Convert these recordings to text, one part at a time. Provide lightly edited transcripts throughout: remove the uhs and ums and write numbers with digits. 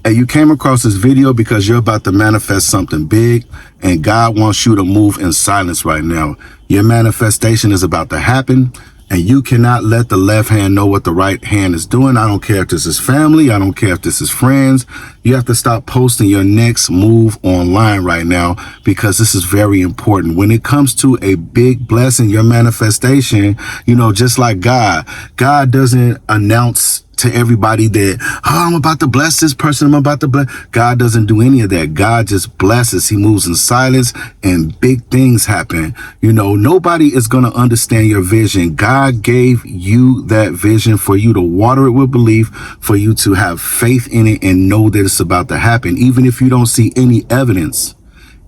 And you came across this video because you're about to manifest something big, and God wants you to move in silence right now. Your manifestation is about to happen, and you cannot let the left hand know what the right hand is doing. I don't care if this is family. I don't care if this is friends. You have to stop posting your next move online right now, because this is very important. When it comes to a big blessing, your manifestation, just like God doesn't announce to everybody that, I'm about to bless this person, I'm about to bless. God doesn't do any of that. God just blesses. He moves in silence and big things happen. Nobody is going to understand your vision. God gave you that vision for you to water it with belief, for you to have faith in it and know that it's about to happen. Even if you don't see any evidence,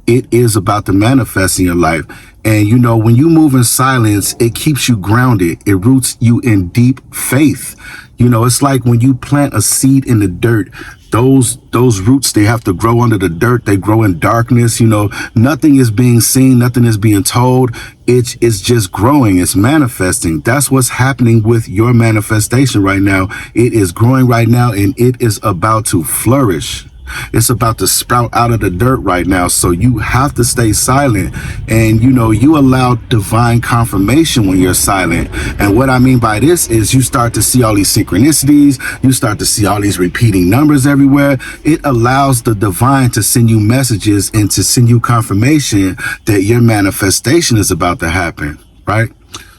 it is about to manifest in your life. And when you move in silence, it keeps you grounded. It roots you in deep faith. It's like when you plant a seed in the dirt, those roots, they have to grow under the dirt. They grow in darkness. Nothing is being seen. Nothing is being told. It's just growing. It's manifesting. That's what's happening with your manifestation right now. It is growing right now, and it is about to flourish. It's about to sprout out of the dirt right now. So you have to stay silent. And, you allow divine confirmation when you're silent. And what I mean by this is you start to see all these synchronicities. You start to see all these repeating numbers everywhere. It allows the divine to send you messages and to send you confirmation that your manifestation is about to happen, right?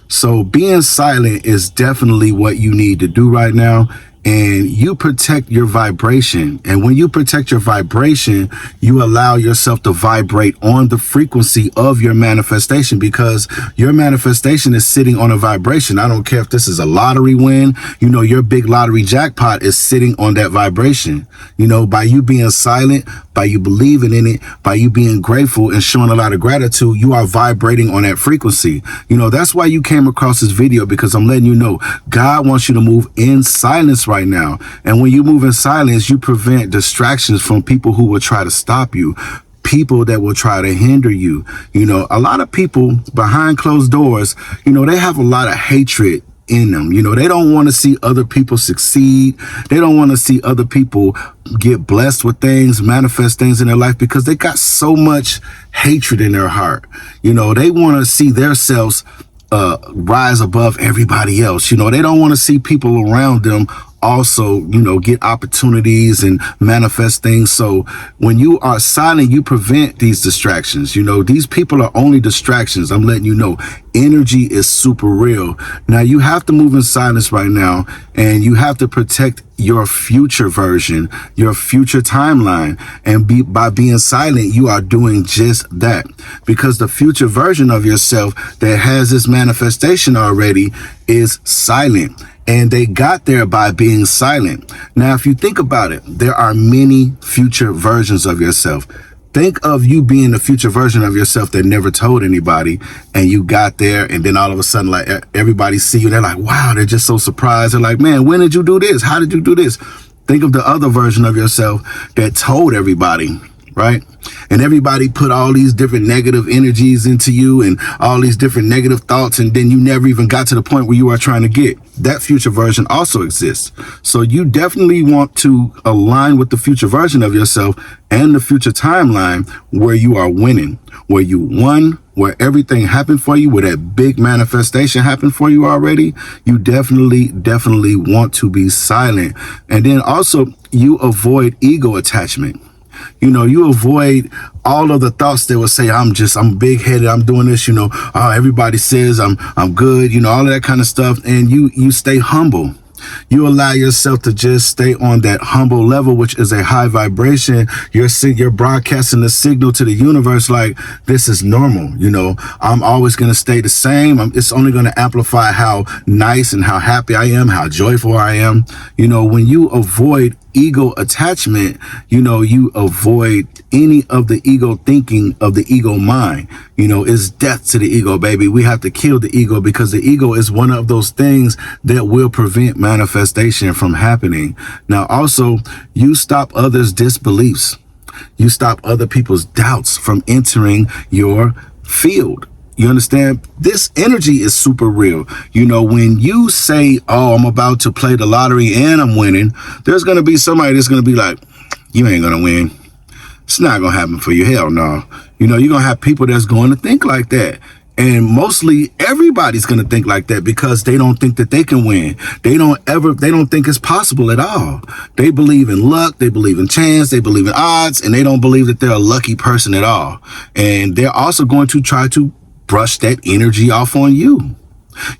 So being silent is definitely what you need to do right now. And you protect your vibration. And when you protect your vibration, you allow yourself to vibrate on the frequency of your manifestation, because your manifestation is sitting on a vibration. I don't care if this is a lottery win, your big lottery jackpot is sitting on that vibration. By you being silent, by you believing in it, by you being grateful and showing a lot of gratitude, you are vibrating on that frequency. That's why you came across this video, because I'm letting you know God wants you to move in silence right now. And when you move in silence, you prevent distractions from people who will try to stop you, people that will try to hinder you. A lot of people behind closed doors, they have a lot of hatred in them. They don't want to see other people succeed. They don't want to see other people get blessed with things, manifest things in their life, because they got so much hatred in their heart. They want to see themselves rise above everybody else. They don't want to see people around them also, get opportunities and manifest things. So when you are silent, you prevent these distractions. These people are only distractions. I'm letting you know, energy is super real. Now you have to move in silence right now, and you have to protect your future version, your future timeline. And by being silent, you are doing just that, because the future version of yourself that has this manifestation already is silent. And they got there by being silent. Now, if you think about it, there are many future versions of yourself. Think of you being the future version of yourself that never told anybody, and you got there, and then all of a sudden, like, everybody see you, they're like, wow, they're just so surprised. They're like, man, when did you do this? How did you do this? Think of the other version of yourself that told everybody, right? And everybody put all these different negative energies into you and all these different negative thoughts, and then you never even got to the point where you are trying to get. That future version also exists. So you definitely want to align with the future version of yourself and the future timeline where you are winning, where you won, where everything happened for you, where that big manifestation happened for you already. You definitely want to be silent. And then also you avoid ego attachment. You avoid all of the thoughts that will say, I'm big headed, I'm doing this, everybody says I'm good, all of that kind of stuff. And you stay humble. You allow yourself to just stay on that humble level, which is a high vibration. You're broadcasting the signal to the universe like, this is normal. I'm always going to stay the same. It's only going to amplify how nice and how happy I am, how joyful I am. When you avoid ego attachment, you avoid any of the ego thinking of the ego mind. It's death to the ego, baby. We have to kill the ego, because the ego is one of those things that will prevent manifestation from happening. Now, also, you stop others' disbeliefs. You stop other people's doubts from entering your field. You understand? This energy is super real. When you say, oh, I'm about to play the lottery and I'm winning, there's going to be somebody that's going to be like, You ain't gonna win. It's not gonna happen for you. Hell no. You know, you're gonna have people that's going to think like that. And mostly everybody's gonna think like that because they don't think that they can win. They don't think it's possible at all. They believe in luck, they believe in chance, they believe in odds, and they don't believe that they're a lucky person at all. And they're also going to try to brush that energy off on you.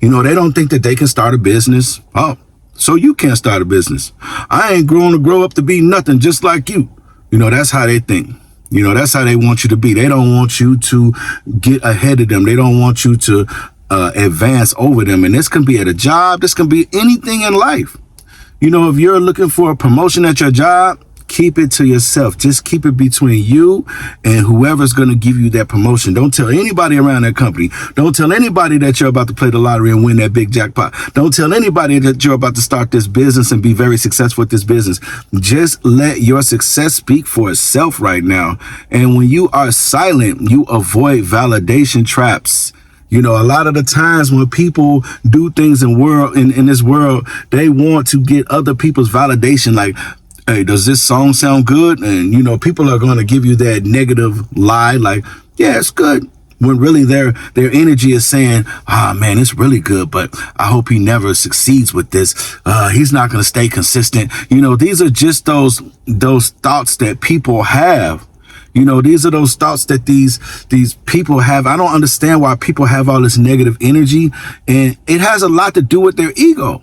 You know, they don't think that they can start a business. Oh, so you can't start a business. I ain't grow up to be nothing just like you. You know, that's how they think. You know, that's how they want you to be. They don't want you to get ahead of them. They don't want you to advance over them. And this can be at a job. This can be anything in life. You know, if you're looking for a promotion at your job, keep it to yourself. Just keep it between you and whoever's going to give you that promotion. Don't tell anybody around that company. Don't tell anybody that you're about to play the lottery and win that big jackpot. Don't tell anybody that you're about to start this business and be very successful with this business. Just let your success speak for itself right now. And when you are silent, you avoid validation traps. You know, a lot of the times when people do things in this world, they want to get other people's validation. Like, hey, does this song sound good? And, you know, people are going to give you that negative lie like, yeah, it's good. When really their energy is saying, man, it's really good, but I hope he never succeeds with this. He's not going to stay consistent. You know, these are just those thoughts that people have. You know, these are those thoughts that these people have. I don't understand why people have all this negative energy. And it has a lot to do with their ego.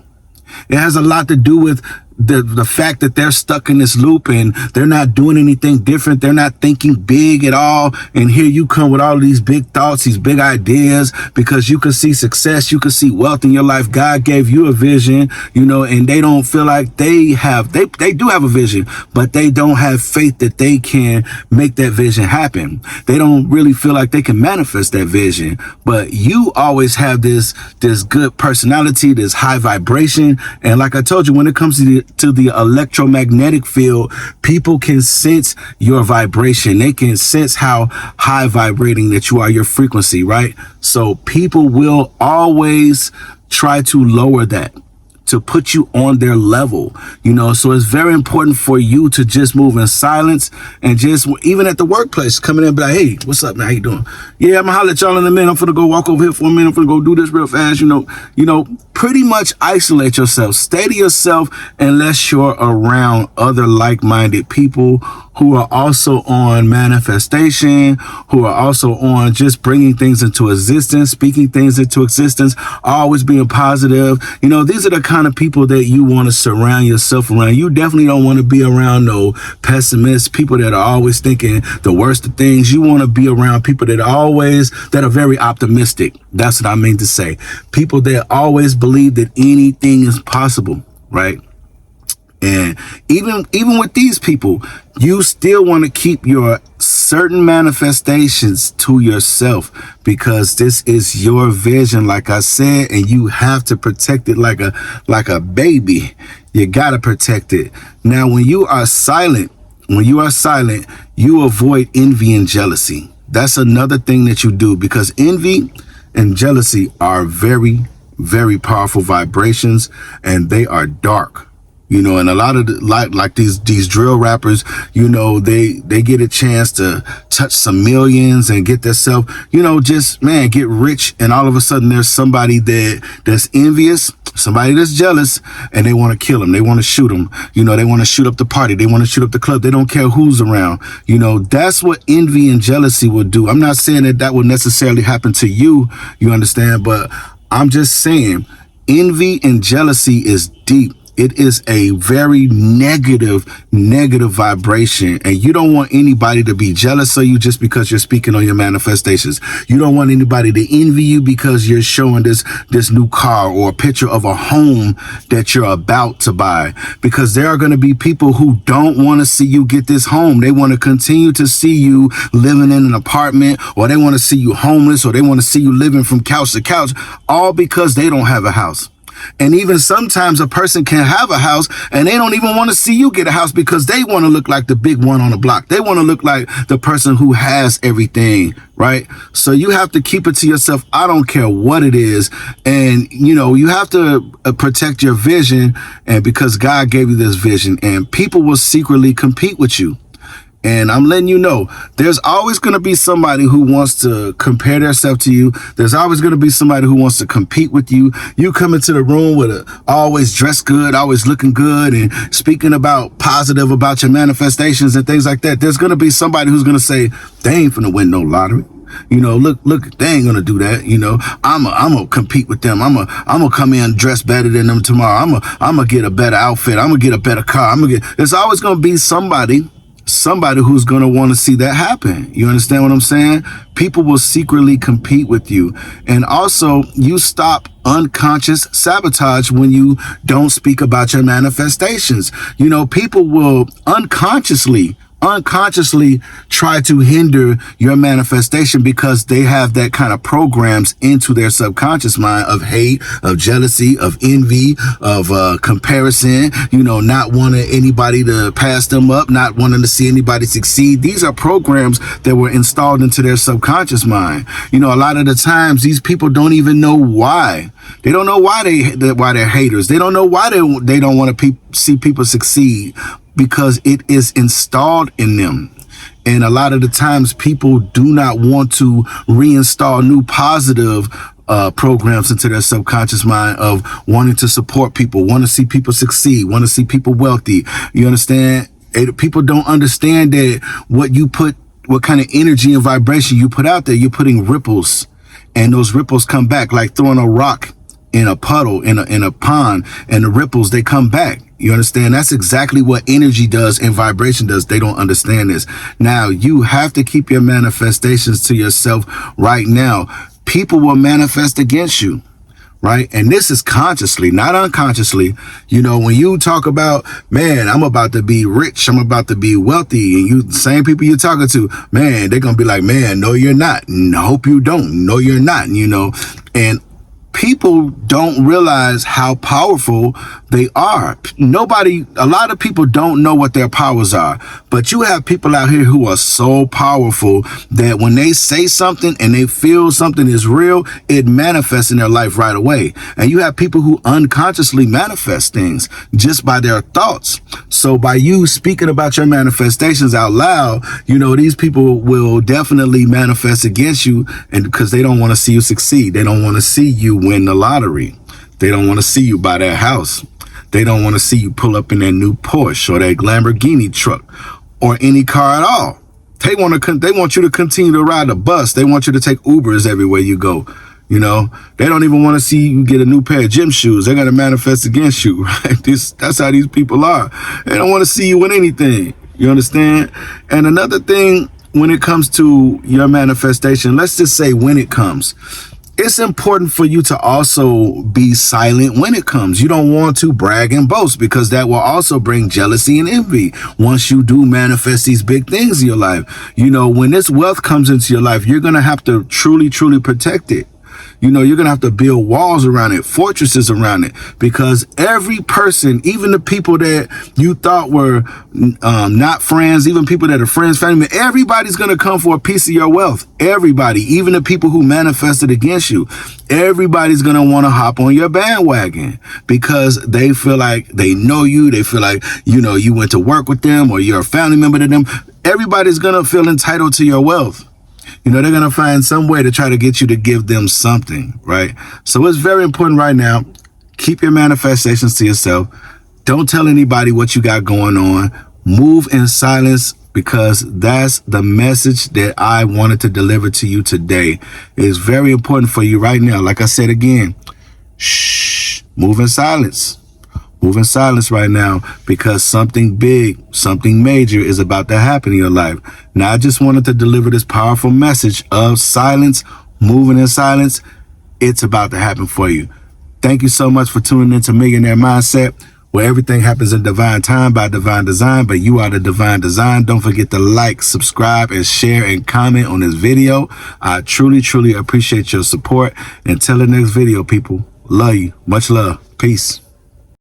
It has a lot to do with the fact that they're stuck in this loop and they're not doing anything different. They're not thinking big at all. And here you come with all these big thoughts, these big ideas, because you can see success, you can see wealth in your life. God gave you a vision, you know, and they don't feel like they do have a vision, but they don't have faith that they can make that vision happen. They don't really feel like they can manifest that vision. But you always have this good personality, this high vibration. And like I told you, when it comes to the electromagnetic field, people can sense your vibration. They can sense how high vibrating that you are, your frequency, right? So people will always try to lower that, to put you on their level, you know. So it's very important for you to just move in silence and just, even at the workplace, coming in and be like, hey, what's up, man? How you doing? Yeah, I'm gonna holler at y'all in a minute. I'm gonna go walk over here for a minute. I'm gonna go do this real fast, you know, pretty much isolate yourself, stay to yourself unless you're around other like-minded people who are also on manifestation, who are also on just bringing things into existence, speaking things into existence, always being positive. You know, these are the kind of people that you want to surround yourself around. You definitely don't want to be around no pessimists, people that are always thinking the worst of things. You want to be around people that are very optimistic. That's what I mean to say. People that always believe that anything is possible, right? And even with these people, you still want to keep your certain manifestations to yourself, because this is your vision, like I said, and you have to protect it like a baby. You got to protect it. Now, when you are silent, you avoid envy and jealousy. That's another thing that you do, because envy and jealousy are very, very powerful vibrations, and they are dark. You know, and a lot of like these drill rappers, you know, they get a chance to touch some millions and get themselves, you know, just, man, get rich. And all of a sudden there's somebody that's envious, somebody that's jealous, and they want to kill them. They want to shoot them. You know, they want to shoot up the party. They want to shoot up the club. They don't care who's around. You know, that's what envy and jealousy will do. I'm not saying that will necessarily happen to you, you understand, but I'm just saying envy and jealousy is deep. It is a very negative vibration, and you don't want anybody to be jealous of you just because you're speaking on your manifestations. You don't want anybody to envy you because you're showing this new car or a picture of a home that you're about to buy, because there are going to be people who don't want to see you get this home. They want to continue to see you living in an apartment, or they want to see you homeless, or they want to see you living from couch to couch, all because they don't have a house. And even sometimes a person can have a house and they don't even want to see you get a house because they want to look like the big one on the block. They want to look like the person who has everything, right? So you have to keep it to yourself. I don't care what it is. And, you know, you have to protect your vision, and because God gave you this vision, and people will secretly compete with you. And I'm letting you know, there's always going to be somebody who wants to compare themselves to you. There's always going to be somebody who wants to compete with you. You come into the room with always dressed good, always looking good, and speaking about positive about your manifestations and things like that. There's going to be somebody who's going to say, they ain't finna win no lottery. You know, look, they ain't gonna do that. You know, I'm gonna compete with them. I'm gonna come in dressed better than them tomorrow. I'm gonna get a better outfit. I'm gonna get a better car. There's always gonna be somebody who's going to want to see that happen. You understand what I'm saying? People will secretly compete with you. And also, you stop unconscious sabotage when you don't speak about your manifestations. You know, people will unconsciously try to hinder your manifestation because they have that kind of programs into their subconscious mind of hate, of jealousy, of envy, of comparison, you know, not wanting anybody to pass them up, not wanting to see anybody succeed. These are programs that were installed into their subconscious mind. You know, a lot of the times these people don't even know why. They don't know why they're haters. They don't know why they don't want to see people succeed, because it is installed in them. And a lot of the times people do not want to reinstall new positive programs into their subconscious mind of wanting to support people, want to see people succeed, want to see people wealthy. You understand? People don't understand that what kind of energy and vibration you put out there, you're putting ripples, and those ripples come back like throwing a rock in a puddle, in a pond, and the ripples, they come back. You understand? That's exactly what energy does and vibration does. They don't understand this. Now, you have to keep your manifestations to yourself right now. People will manifest against you, right? And this is consciously, not unconsciously. You know, when you talk about, man, I'm about to be rich, I'm about to be wealthy, and you, same people you're talking to, man, they're going to be like, man, no, you're not. Hope you don't. No, you're not. You know, and people don't realize how powerful they are. A lot of people don't know what their powers are, but you have people out here who are so powerful that when they say something and they feel something is real, it manifests in their life right away. And you have people who unconsciously manifest things just by their thoughts. So by you speaking about your manifestations out loud, you know, these people will definitely manifest against you, and because they don't want to see you succeed. They don't want to see you win the lottery. They don't want to see you buy that house. They don't want to see you pull up in that new Porsche or that Lamborghini truck or any car at all. They want you to continue to ride the bus. They want you to take Ubers everywhere you go. You know, they don't even want to see you get a new pair of gym shoes. They're going to manifest against you, right? That's how these people are. They don't want to see you with anything. You understand? And another thing, when it comes to your manifestation, let's just say when it comes, it's important for you to also be silent when it comes. You don't want to brag and boast, because that will also bring jealousy and envy once you do manifest these big things in your life. You know, when this wealth comes into your life, you're going to have to truly, truly protect it. You know, you're going to have to build walls around it, fortresses around it, because every person, even the people that you thought were not friends, even people that are friends, family, everybody's going to come for a piece of your wealth. Everybody, even the people who manifested against you, everybody's going to want to hop on your bandwagon because they feel like they know you. They feel like, you know, you went to work with them or you're a family member to them. Everybody's going to feel entitled to your wealth. You know, they're going to find some way to try to get you to give them something, right? So it's very important right now. Keep your manifestations to yourself. Don't tell anybody what you got going on. Move in silence, because that's the message that I wanted to deliver to you today. It is very important for you right now. Like I said again, shh, move in silence. Move in silence right now, because something big, something major is about to happen in your life. Now, I just wanted to deliver this powerful message of silence, moving in silence. It's about to happen for you. Thank you so much for tuning into Millionaire Mindset, where everything happens in divine time by divine design, but you are the divine design. Don't forget to like, subscribe, and share and comment on this video. I truly, truly appreciate your support. Until the next video, people, love you. Much love. Peace.